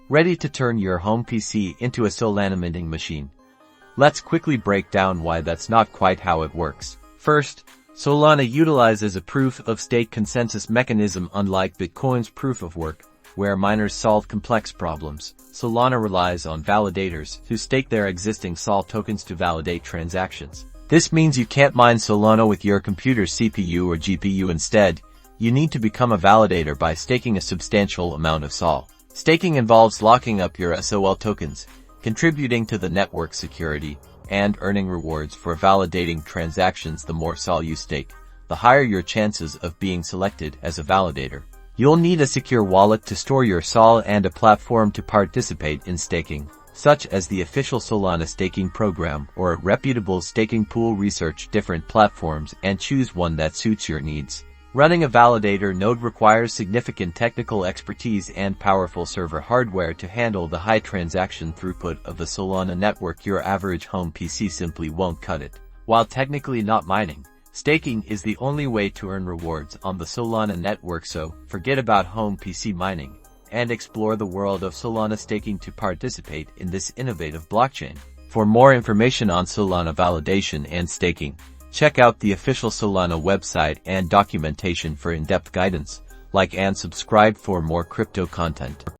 ready to turn your home PC into a Solana minting machine. Let's quickly break down why that's not quite how it works. First, Solana utilizes a proof-of-stake consensus mechanism unlike Bitcoin's proof-of-work, where miners solve complex problems. Solana relies on validators who stake their existing SOL tokens to validate transactions. This means you can't mine Solana with your computer's CPU or GPU. Instead, you need to become a validator by staking a substantial amount of SOL. Staking involves locking up your SOL tokens, contributing to the network security, and earning rewards for validating transactions. The more SOL you stake, the higher your chances of being selected as a validator. You'll need a secure wallet to store your SOL and a platform to participate in staking, such as the official Solana staking program or a reputable staking pool. Research different platforms and choose one that suits your needs. Running a validator node requires significant technical expertise and powerful server hardware to handle the high transaction throughput of the Solana network. Your average home PC simply won't cut it. While technically not mining, staking is the only way to earn rewards on the Solana network, so forget about home PC mining and explore the world of Solana staking to participate in this innovative blockchain. For more information on Solana validation and staking, check out the official Solana website and documentation for in-depth guidance. Like and subscribe for more crypto content.